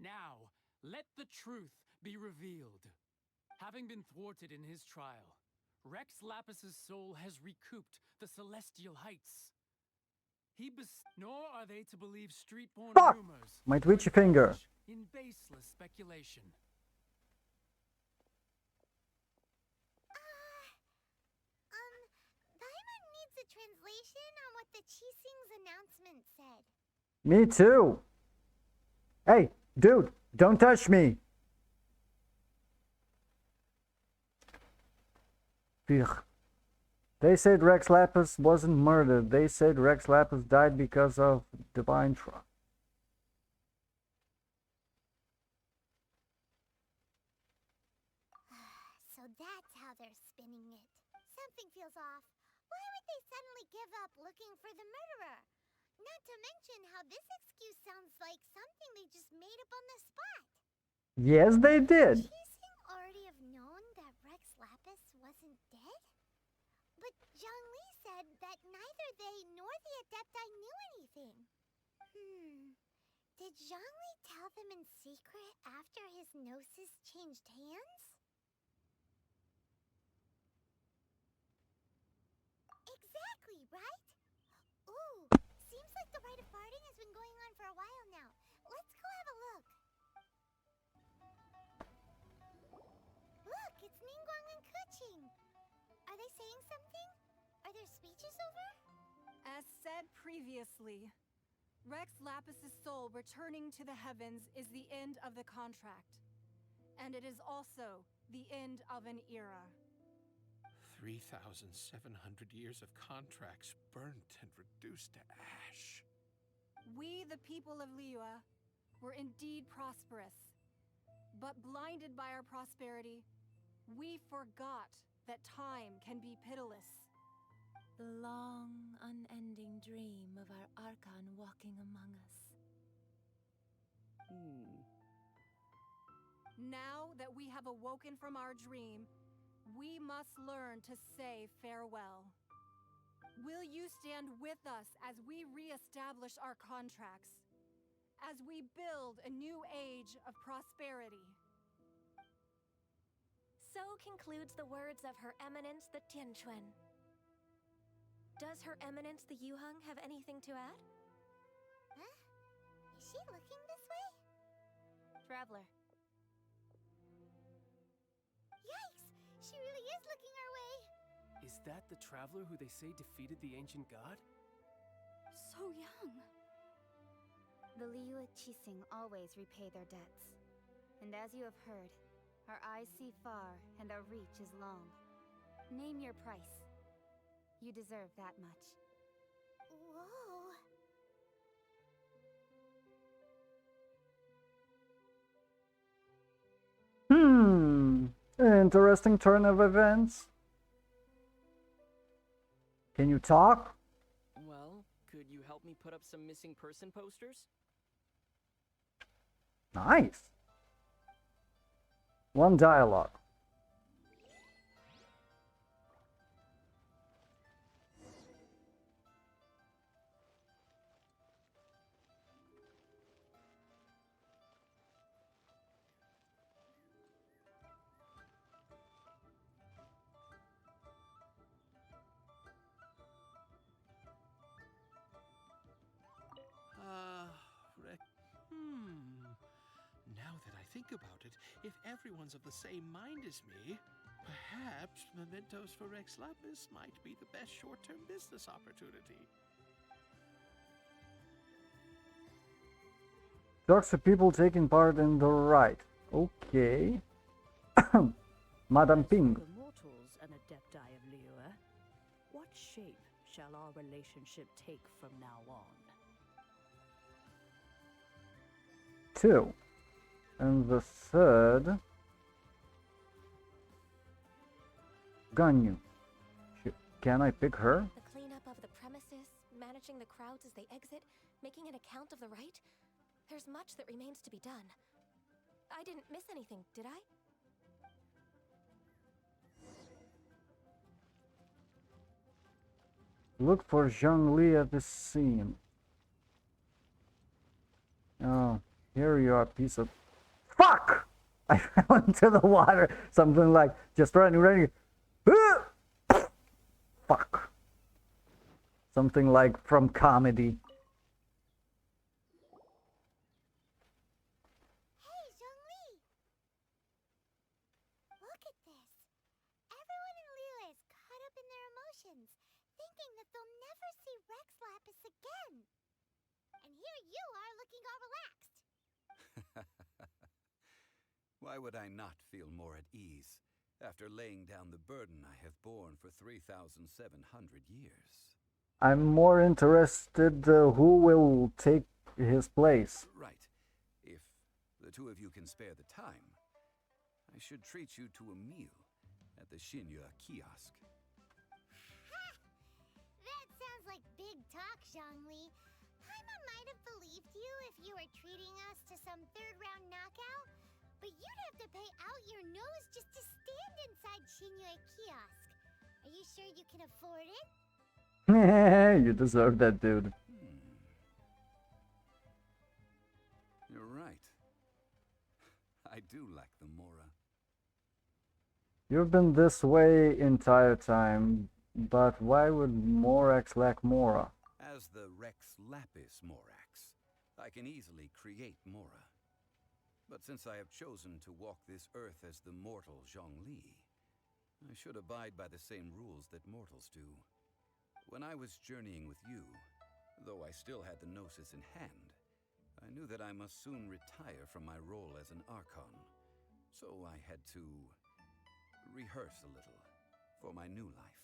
Now, let the truth be revealed. Having been thwarted in his trial, Rex Lapis's soul has recouped the celestial heights. Nor are they to believe street-born rumors. My twitchy finger. In baseless speculation. Paimon needs a translation on what the Chi-Sing's announcement said. Me too. Hey, dude, don't touch me. Ugh. They said Rex Lapis wasn't murdered. They said Rex Lapis died because of divine trust. So that's how they're spinning it. Something feels off. Why would they suddenly give up looking for the murderer? Not to mention how this excuse sounds like something they just made up on the spot. Yes, they did. Chi-Sing the Adepti knew anything. Did Zhongli tell them in secret after his gnosis changed hands? Exactly, right? Ooh, seems like the rite of parting has been going on for a while now. Let's go have a look. Look, it's Ningguang and Keqing. Are they saying something? Are their speeches over? As said previously, Rex Lapis' soul returning to the heavens is the end of the contract. And it is also the end of an era. 3,700 years of contracts burnt and reduced to ash. We, the people of Liyue, were indeed prosperous. But blinded by our prosperity, we forgot that time can be pitiless. The long, unending dream of our Archon walking among us. Now that we have awoken from our dream, we must learn to say farewell. Will you stand with us as we re-establish our contracts? As we build a new age of prosperity? So concludes the words of Her Eminence the Tianquan. Does Her Eminence the Yuheng have anything to add? Huh? Is she looking this way? Traveler. Yikes! She really is looking our way! Is that the traveler who they say defeated the ancient god? So young. The Liyue Qixing always repay their debts. And as you have heard, our eyes see far and our reach is long. Name your price. You deserve that much. Whoa! Interesting turn of events. Can you talk? Well, could you help me put up some missing person posters? Nice. One dialogue. Now that I think about it, if everyone's of the same mind as me, perhaps mementos for Rex Lapis might be the best short-term business opportunity. Talks to people taking part in the rite. Okay. Madame Ping. The mortals and Adepti of Liyue, what shape shall our relationship take from now on? 2. And the third... Ganyu. Can I pick her? The cleanup of the premises, managing the crowds as they exit, making an account of the rite? There's much that remains to be done. I didn't miss anything, did I? Look for Zhongli at the scene. Oh, here you are, piece of... Fuck! I fell into the water. Something like, just running. Fuck. Something like from comedy. Hey, Zhongli! Look at this. Everyone in Liyue is caught up in their emotions, thinking that they'll never see Rex Lapis again. And here you are looking all relaxed. Why would I not feel more at ease after laying down the burden I have borne for 3,700 years? I'm more interested who will take his place. Right. If the two of you can spare the time, I should treat you to a meal at the Xinyue kiosk. That sounds like big talk, Zhongli. Paimon might have believed you if you were treating us to some third-round knockout, but you'd have to pay out your nose just to stand inside Xinyue kiosk. Are you sure you can afford it? You deserve that, dude. You're right. I do lack the Mora. You've been this way entire time, but why would Morax lack Mora? As the Rex Lapis Morax, I can easily create Mora. But since I have chosen to walk this earth as the mortal Zhongli, I should abide by the same rules that mortals do. When I was journeying with you, though I still had the Gnosis in hand, I knew that I must soon retire from my role as an Archon. So I had to rehearse a little for my new life.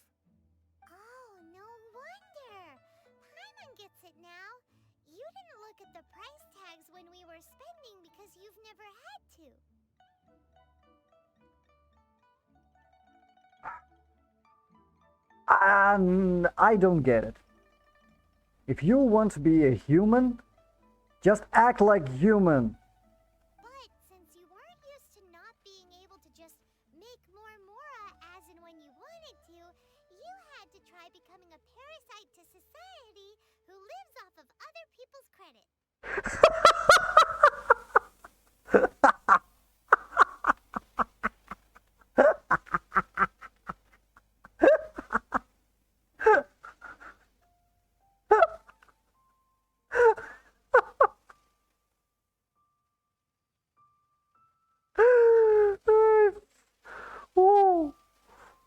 Oh, no wonder! Paimon gets it now. You didn't look at the price tags when we were spending because you've never had to. I don't get it. If you want to be a human, just act like human. But since you weren't used to not being able to just make more Mora as and when you wanted to, you had to try becoming a parasite to society who lives off of other people's credit.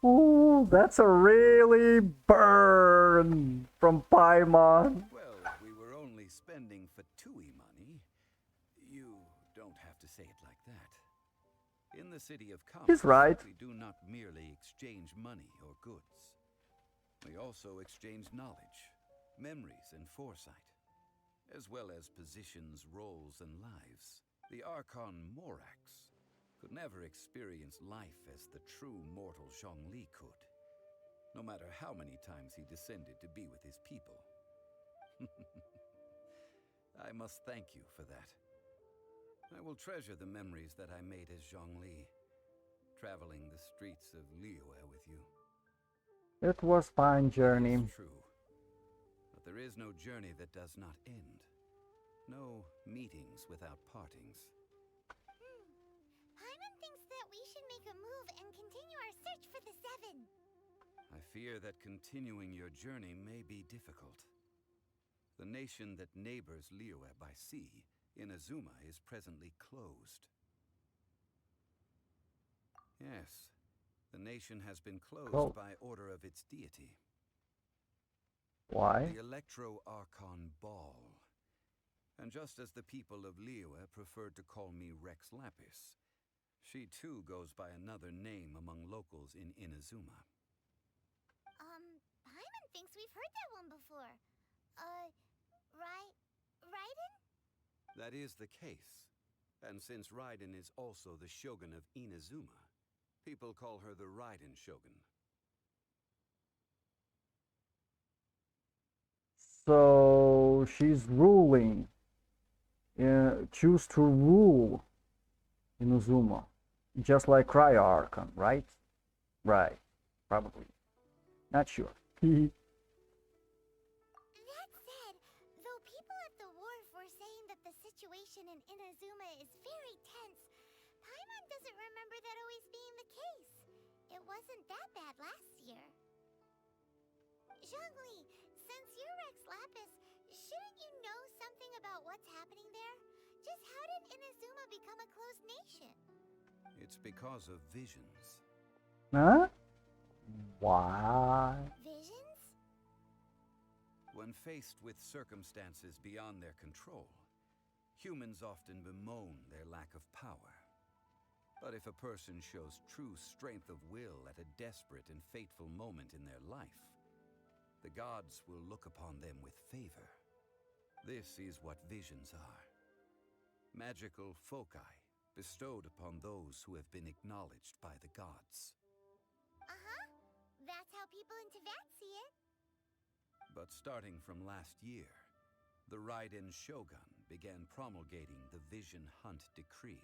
Ooh, that's a really burn from Paimon. Well, we were only spending Fatui money. You don't have to say it like that. In the city of commerce, He's right. we do not merely exchange money or goods. We also exchange knowledge, memories, and foresight, as well as positions, roles, and lives. The Archon Morax could never experience life as the true mortal Zhongli could, no matter how many times he descended to be with his people. I must thank you for that. I will treasure the memories that I made as Zhongli, traveling the streets of Liyue with you. It was fine journey. It's true, but there is no journey that does not end. No meetings without partings. Paimon thinks that we should make a move and continue our search for the Seven. I fear that continuing your journey may be difficult. The nation that neighbors Liyue by sea, Inazuma, is presently closed. Yes, the nation has been closed by order of its deity. Why? The Electro-Archon Ball. And just as the people of Liyue preferred to call me Rex Lapis, she too goes by another name among locals in Inazuma. Paimon thinks we've heard that one before. Raiden? That is the case. And since Raiden is also the Shogun of Inazuma, people call her the Raiden Shogun. So she's ruling. Choose to rule Inazuma, just like Cryo Archon, right? Right, probably. Not sure. That said, though people at the wharf were saying that the situation in Inazuma is very tense, Paimon doesn't remember that always being the case. It wasn't that bad last year. Zhongli, since you're Rex Lapis, shouldn't you know something about what's happening there? Just how did Inazuma become a closed nation? It's because of visions. Huh? Why? Visions? When faced with circumstances beyond their control, humans often bemoan their lack of power. But if a person shows true strength of will at a desperate and fateful moment in their life, the gods will look upon them with favor. This is what visions are. Magical foci bestowed upon those who have been acknowledged by the gods. That's how people in Teyvat see it. But starting from last year, the Raiden Shogun began promulgating the Vision Hunt Decree.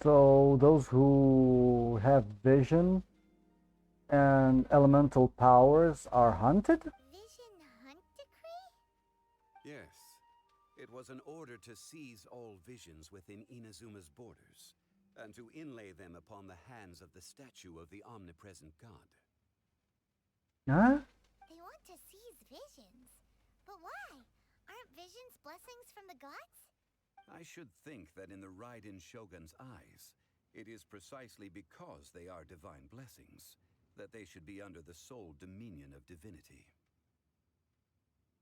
So those who have vision and elemental powers are hunted? Vision hunt decree? Yes. It was an order to seize all visions within Inazuma's borders, and to inlay them upon the hands of the statue of the omnipresent god. Huh? They want to seize visions. But why? Aren't visions blessings from the gods? I should think that in the Raiden Shogun's eyes, it is precisely because they are divine blessings that they should be under the sole dominion of divinity.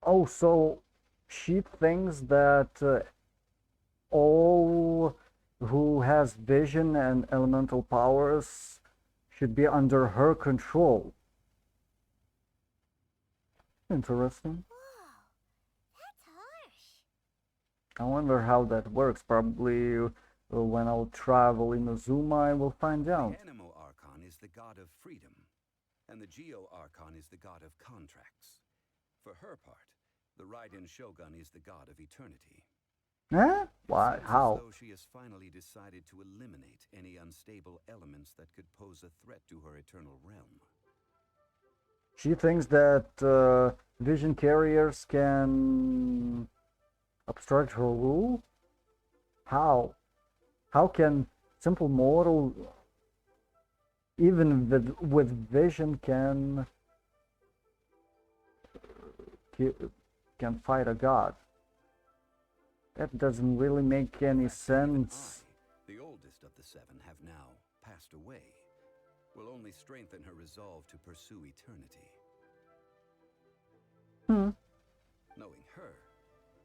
Oh, so she thinks that all who has vision and elemental powers should be under her control. Interesting. That's harsh. I wonder how that works. Probably when I'll travel in Azuma, I will find out. The Anemo Archon is the god of freedom, and the Geo Archon is the god of contracts. For her part, the Raiden Shogun is the god of eternity. Huh? Why? It seems How? as though she has finally decided to eliminate any unstable elements that could pose a threat to her eternal realm. She thinks that vision carriers can obstruct her rule? How? How can simple mortal, even with vision, can fight a god? That doesn't really make any sense. The oldest of the seven have now passed away, will only strengthen her resolve to pursue eternity. Knowing her,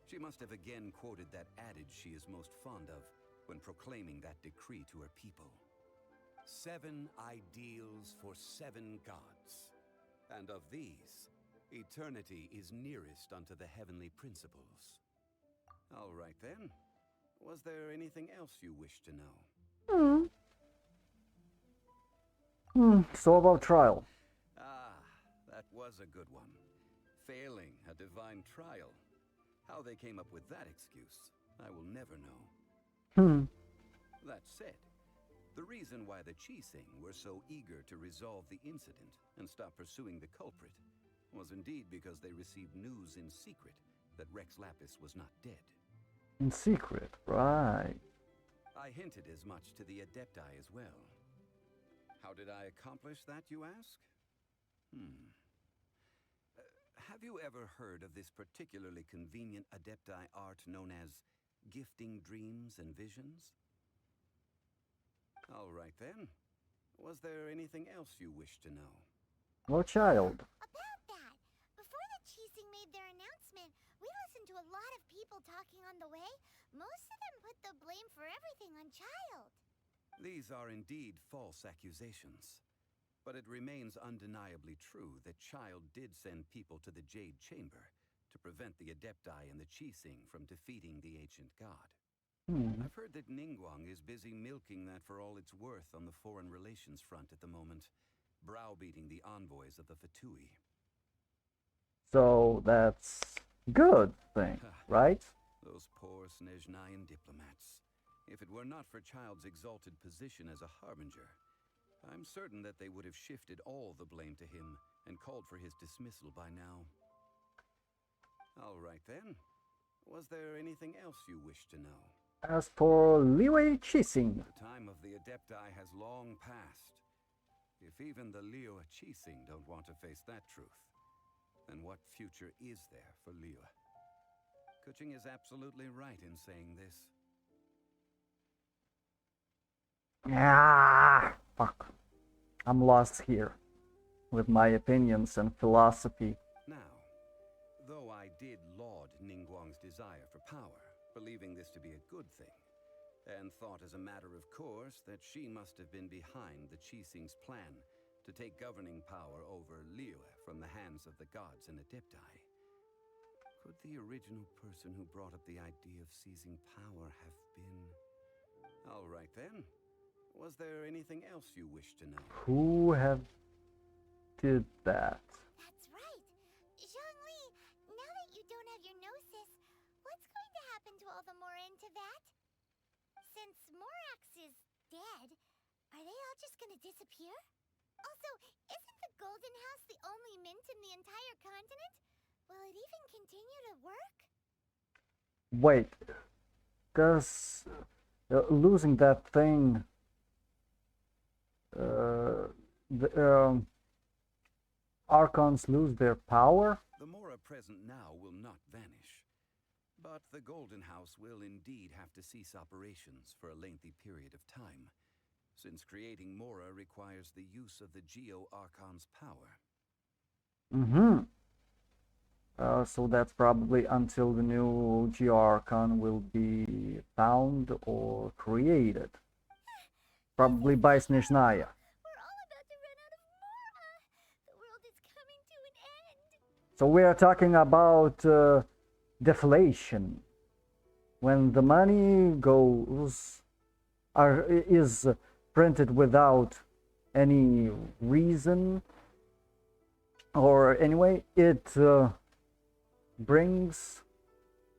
she must have again quoted that adage she is most fond of when proclaiming that decree to her people. 7 ideals for 7 gods, and of these, eternity is nearest unto the heavenly principles. All right then. Was there anything else you wish to know? So about trial. Ah, that was a good one. Failing a divine trial. How they came up with that excuse, I will never know. That said, the reason why the Qixing were so eager to resolve the incident and stop pursuing the culprit was indeed because they received news in secret that Rex Lapis was not dead. In secret, right. I hinted as much to the Adepti as well. How did I accomplish that, you ask? Have you ever heard of this particularly convenient Adepti art known as gifting dreams and visions? All right then. Was there anything else you wish to know? Well, child. About that, before the Qixing made their announcement, we listened to a lot of people talking on the way. Most of them put the blame for everything on Child. These are indeed false accusations. But it remains undeniably true that Child did send people to the Jade Chamber to prevent the Adepti and the Qixing from defeating the ancient god. I've heard that Ningguang is busy milking that for all it's worth on the foreign relations front at the moment, browbeating the envoys of the Fatui. So that's good thing, right? Those poor Snezhnayan diplomats. If it were not for Child's exalted position as a harbinger, I'm certain that they would have shifted all the blame to him and called for his dismissal by now. All right then. Was there anything else you wish to know? As for Liyue Qixing, The time of the Adepti has long passed. If even the Liyue Qixing don't want to face that truth, then what future is there for Liyue? Kuching is absolutely right in saying this. Fuck. I'm lost here with my opinions and philosophy. Now, though I did laud Ningguang's desire for power, believing this to be a good thing, and thought as a matter of course that she must have been behind the Qixing's plan to take governing power over Liyue from the hands of the gods and Adepti, could the original person who brought up the idea of seizing power have been... All right then. Was there anything else you wish to know? Who have did that? That's right. Zhongli, now that you don't have your gnosis, what's going to happen to all the Morin Teyvat? Since Morax is dead, are they all just gonna disappear? Also, isn't the Golden House the only mint in the entire continent? Will it even continue to work? Wait, does losing that thing the Archons lose their power? The Mora present now will not vanish, but the Golden House will indeed have to cease operations for a lengthy period of time, since creating Mora requires the use of the Geo-Archon's power. Mm-hmm. So that's probably until the new Geo-Archon will be found or created. Probably by Snezhnaya. So we are talking about deflation. When the money is printed without any reason, or anyway, it brings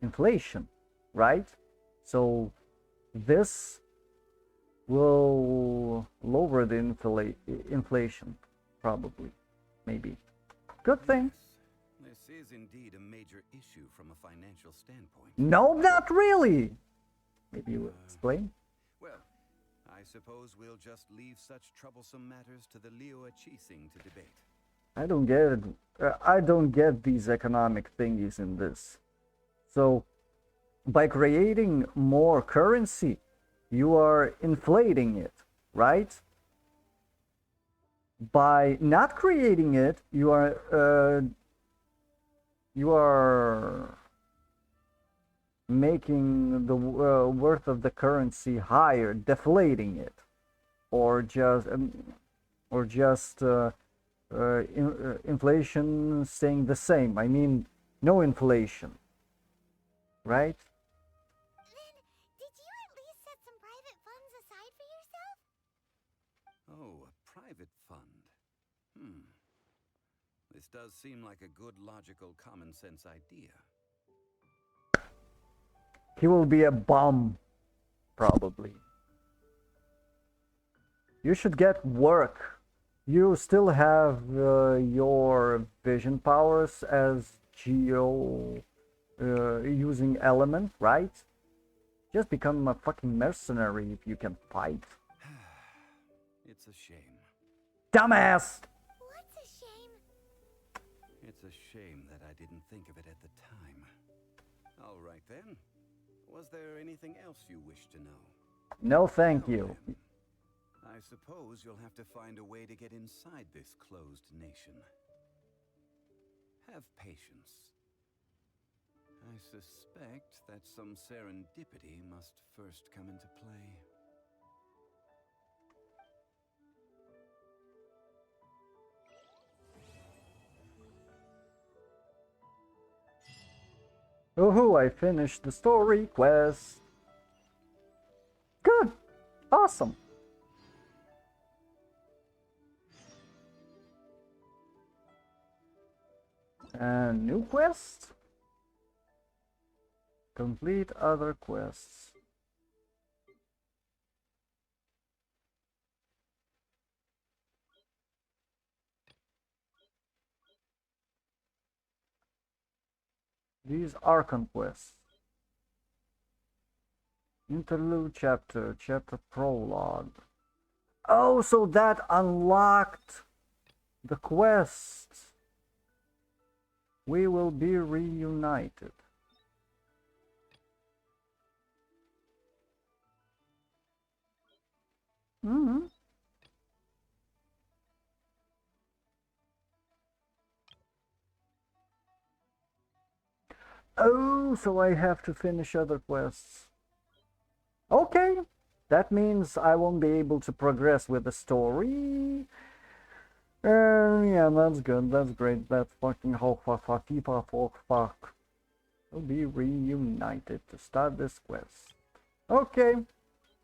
inflation, right? So this will lower the inflation, probably, maybe. Good thing. This is indeed a major issue from a financial standpoint. No, not really. Maybe you will explain. Well, I suppose we'll just leave such troublesome matters to the Liyue Qixing to debate. I don't get it. I don't get these economic thingies in this. So, by creating more currency, you are inflating it, right? By not creating it, you are making the worth of the currency higher, deflating it, or just inflation staying the same. I mean, no inflation, right? Then, did you at least set some private funds aside for yourself? Oh, a private fund. This does seem like a good, logical, common-sense idea. He will be a bum, probably. You should get work. You still have your vision powers as Geo using element, right? Just become a fucking mercenary if you can fight. It's a shame. Dumbass! What's a shame? It's a shame that I didn't think of it at the time. All right then. Was there anything else you wish to know? No, thank you. Then, I suppose you'll have to find a way to get inside this closed nation. Have patience. I suspect that some serendipity must first come into play. Woohoo, I finished the story quest. Good. Awesome. And new quest. Complete other quests. These are conquests. Interlude chapter, chapter prologue. Oh, so that unlocked the quest. We will be reunited. Mm-hmm. Oh, so I have to finish other quests. Okay, that means I won't be able to progress with the story. Yeah, that's good, that's great, that's fucking fuck. We'll be reunited to start this quest. Okay,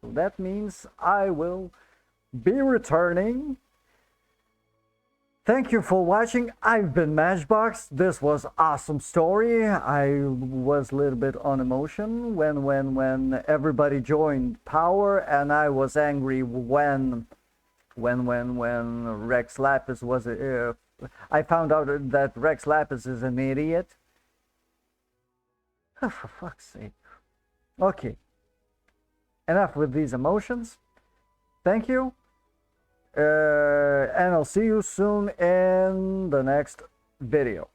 so that means I will be returning. Thank you for watching. I've been MatchBox. This was awesome story. I was a little bit on emotion when everybody joined power, and I was angry when when Rex Lapis was I found out that Rex Lapis is an idiot. Oh, for fuck's sake. Okay. Enough with these emotions. Thank you. And I'll see you soon in the next video.